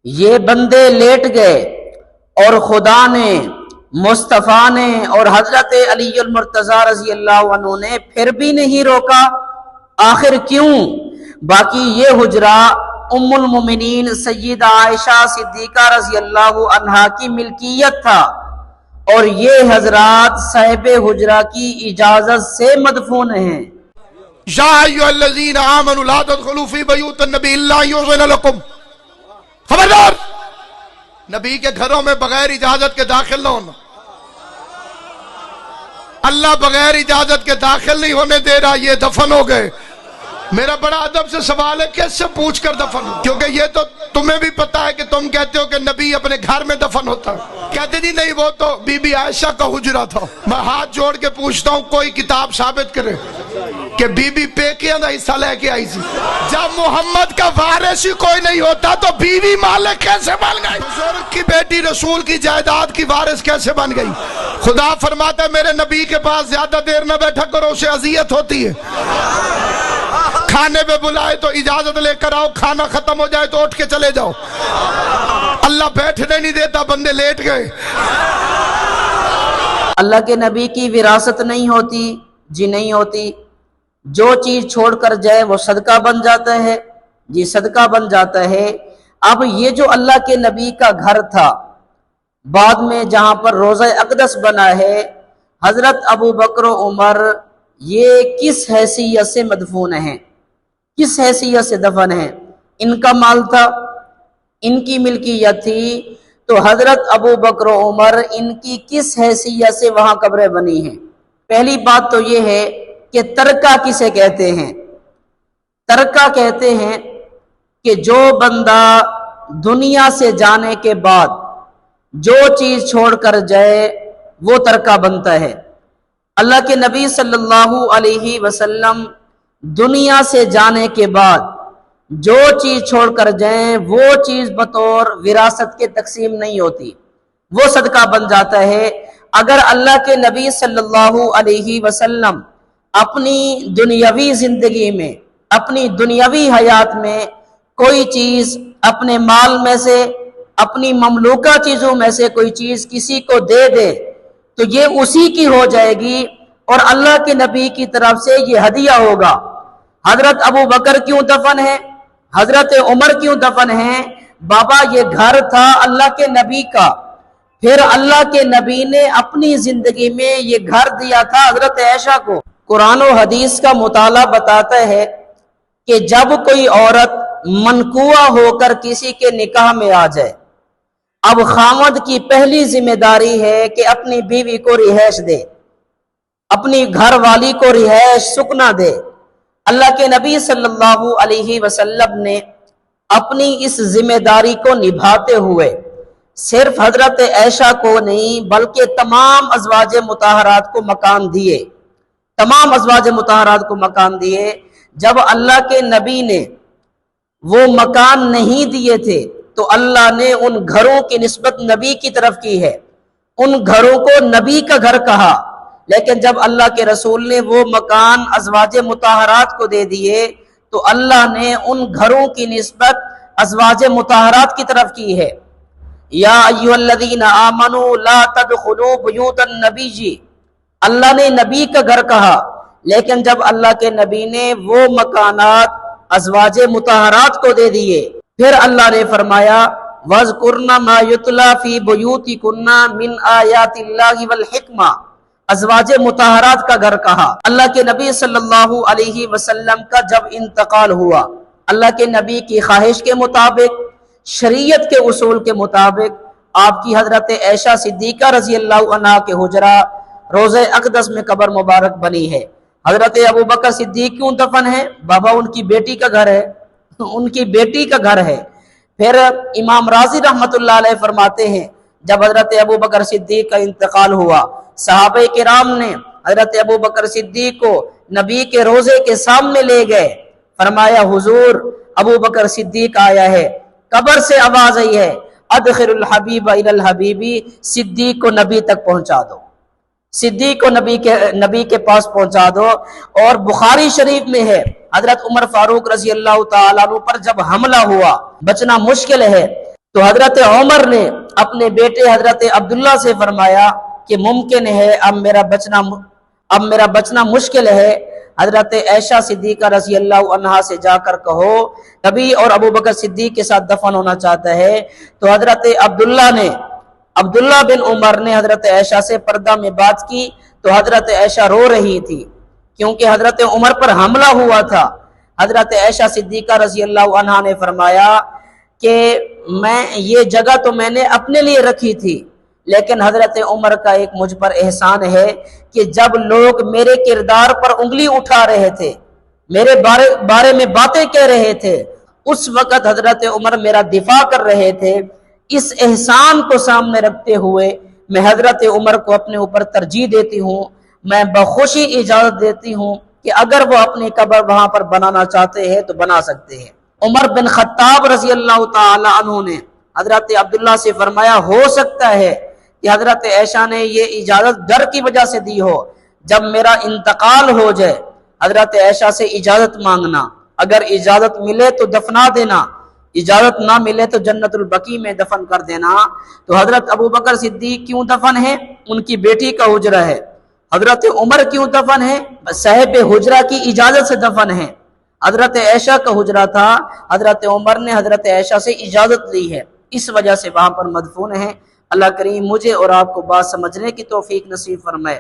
یہ بندے لیٹ گئے اور خدا نے، مصطفیٰ نے اور حضرت علی المرتضیٰ رضی اللہ عنہ نے پھر بھی نہیں روکا۔ آخر کیوں؟ باقی یہ حجرہ ام المومنین سیدہ عائشہ صدیقہ رضی اللہ عنہا کی ملکیت تھا، اور یہ حضرات صاحب حجرہ کی اجازت سے مدفون ہیں۔ یا ایھا الذین آمنوا لا تدخلوا فی بیوت النبی الا ان یؤذن لکم، خبردار نبی کے گھروں میں بغیر اجازت کے داخل نہ ہونا۔ اللہ بغیر اجازت کے داخل نہیں ہونے دے رہا، یہ دفن ہو گئے۔ میرا بڑا ادب سے سوال ہے، کیسے پوچھ کر دفن ہو؟ کیونکہ یہ تو تمہیں بھی پتا ہے کہ تم کہتے ہو کہ نبی اپنے گھر میں دفن ہوتا ہے، کہتے جی نہیں وہ تو بی بی عائشہ کا حجرہ تھا۔ میں ہاتھ جوڑ کے پوچھتا ہوں کوئی کتاب ثابت کرے کہ بی بی پیکیاں دا حصہ لے کے آئی سی؟ جب محمد کا وارث ہی کوئی نہیں ہوتا تو بیوی مالک کیسے بن گئی؟ بزرگ کی بیٹی رسول کی جائیداد کی وارث کیسے بن گئی؟ خدا فرماتا ہے میرے نبی کے پاس زیادہ دیر نہ بیٹھا کرو، اسے اذیت ہوتی ہے۔ کھانے پہ بلائے تو اجازت لے کر آؤ، کھانا ختم ہو جائے تو اٹھ کے چلے جاؤ۔ اللہ بیٹھنے نہیں دیتا، بندے لیٹ گئے۔ اللہ کے نبی کی وراثت نہیں ہوتی؟ جی نہیں ہوتی۔ جو چیز چھوڑ کر جائے وہ صدقہ بن جاتا ہے؟ جی صدقہ بن جاتا ہے۔ اب یہ جو اللہ کے نبی کا گھر تھا، بعد میں جہاں پر روضہ اقدس بنا ہے، حضرت ابو بکر و عمر یہ کس حیثیت سے مدفون ہیں؟ کس حیثیت سے دفن ہیں؟ ان کا مال تھا، ان کی ملکیت تھی، تو حضرت ابو بکر و عمر ان کی کس حیثیت سے وہاں قبریں بنی ہیں؟ پہلی بات تو یہ ہے کہ ترکہ کسے کہتے ہیں؟ ترکہ کہتے ہیں کہ جو بندہ دنیا سے جانے کے بعد جو چیز چھوڑ کر جائے وہ ترکہ بنتا ہے۔ اللہ کے نبی صلی اللہ علیہ وسلم دنیا سے جانے کے بعد جو چیز چھوڑ کر جائیں وہ چیز بطور وراثت کے تقسیم نہیں ہوتی، وہ صدقہ بن جاتا ہے۔ اگر اللہ کے نبی صلی اللہ علیہ وسلم اپنی دنیاوی زندگی میں، اپنی دنیاوی حیات میں کوئی چیز اپنے مال میں سے، اپنی مملوکہ چیزوں میں سے کوئی چیز کسی کو دے دے تو یہ اسی کی ہو جائے گی، اور اللہ کے نبی کی طرف سے یہ ہدیہ ہوگا۔ حضرت ابو بکر کیوں دفن ہے؟ حضرت عمر کیوں دفن ہیں؟ بابا یہ گھر تھا اللہ کے نبی کا، پھر اللہ کے نبی نے اپنی زندگی میں یہ گھر دیا تھا حضرت عائشہ کو۔ قرآن و حدیث کا مطالعہ بتاتا ہے کہ جب کوئی عورت منقوع ہو کر کسی کے نکاح میں آ جائے، اب خامد کی پہلی ذمہ داری ہے کہ اپنی بیوی کو رہائش دے، اپنی گھر والی کو رہائش سکنا دے۔ اللہ کے نبی صلی اللہ علیہ وسلم نے اپنی اس ذمہ داری کو نبھاتے ہوئے صرف حضرت عائشہ کو نہیں بلکہ تمام ازواج مطہرات کو مکان دیے، تمام ازواج مطہرات کو مکان دیے۔ جب اللہ کے نبی نے وہ مکان نہیں دیے تھے تو اللہ نے ان گھروں کی نسبت نبی کی طرف کی ہے، ان گھروں کو نبی کا گھر کہا، لیکن جب اللہ کے رسول نے وہ مکان ازواج مطہرات کو دے دیے تو اللہ نے ان گھروں کی نسبت ازواج مطہرات کی طرف کی ہے۔ یا ایھا الذین آمنوا لا تدخلوا بیوت النبی، اللہ نے نبی کا گھر کہا، لیکن جب اللہ کے نبی نے وہ مکانات ازواج مطہرات کو دے دیے پھر اللہ نے فرمایا وَاذْكُرْنَ مَا يُتْلَى فِي بُيُوتِكُنَّ مِنْ آیَاتِ اللَّهِ وَالْحِکْمَةِ، ازواج مطہرات کا گھر کہا۔ اللہ کے نبی صلی اللہ علیہ وسلم کا جب انتقال ہوا، اللہ کے نبی کی خواہش کے مطابق، شریعت کے اصول کے مطابق، آپ کی حضرت عائشہ صدیقہ رضی اللہ عنہا کے حجرہ روضہ اقدس میں قبر مبارک بنی ہے۔ حضرت ابو بکر صدیق کیوں دفن ہے؟ بابا ان کی بیٹی کا گھر ہے، ان کی بیٹی کا گھر ہے۔ پھر امام رازی رحمت اللہ علیہ فرماتے ہیں جب حضرت ابو بکر صدیق کا انتقال ہوا، صحابہ کرام نے حضرت ابو بکر صدیق کو نبی کے روضے کے سامنے لے گئے، فرمایا حضور ابو بکر صدیق آیا ہے۔ قبر سے آواز آئی ہے ادخل الحبیب الی الحبیبی، صدیق کو نبی تک پہنچا دو، صدیق کو نبی کے پاس پہنچا دو۔ اور بخاری شریف میں ہے حضرت عمر فاروق رضی اللہ تعالیٰ عنہ پر جب حملہ ہوا، بچنا مشکل ہے، تو حضرت عمر نے اپنے بیٹے حضرت عبداللہ سے فرمایا کہ ممکن ہے اب میرا بچنا مشکل ہے، حضرت عائشہ صدیقہ رضی اللہ عنہا سے جا کر کہو نبی اور ابو بکر صدیق کے ساتھ دفن ہونا چاہتا ہے۔ تو حضرت عبداللہ بن عمر نے حضرت عائشہ سے پردہ میں بات کی تو حضرت عائشہ رو رہی تھی کیونکہ حضرت عمر پر حملہ ہوا تھا۔ حضرت عائشہ صدیقہ رضی اللہ عنہا نے فرمایا کہ یہ جگہ تو میں نے اپنے لیے رکھی تھی، لیکن حضرت عمر کا ایک مجھ پر احسان ہے کہ جب لوگ میرے کردار پر انگلی اٹھا رہے تھے، میرے بارے میں باتیں کہہ رہے تھے، اس وقت حضرت عمر میرا دفاع کر رہے تھے۔ اس احسان کو سامنے رکھتے ہوئے میں حضرت عمر کو اپنے اوپر ترجیح دیتی ہوں، میں بخوشی اجازت دیتی ہوں کہ اگر وہ اپنی قبر وہاں پر بنانا چاہتے ہیں تو بنا سکتے ہیں۔ عمر بن خطاب رضی اللہ تعالی عنہ نے حضرت عبداللہ سے فرمایا ہو سکتا ہے کہ حضرت عائشہ نے یہ اجازت ڈر کی وجہ سے دی ہو، جب میرا انتقال ہو جائے حضرت عائشہ سے اجازت مانگنا، اگر اجازت ملے تو دفنا دینا، اجازت نہ ملے تو جنت البقیع میں دفن کر دینا۔ تو حضرت ابو بکر صدیق کیوں دفن ہے؟ ان کی بیٹی کا حجرہ ہے۔ حضرت عمر کیوں دفن ہے؟ صاحب حجرہ کی اجازت سے دفن ہے۔ حضرت عائشہ کا حجرہ تھا، حضرت عمر نے حضرت عائشہ سے اجازت لی ہے، اس وجہ سے وہاں پر مدفون ہیں۔ اللہ کریم مجھے اور آپ کو بات سمجھنے کی توفیق نصیب فرمائے۔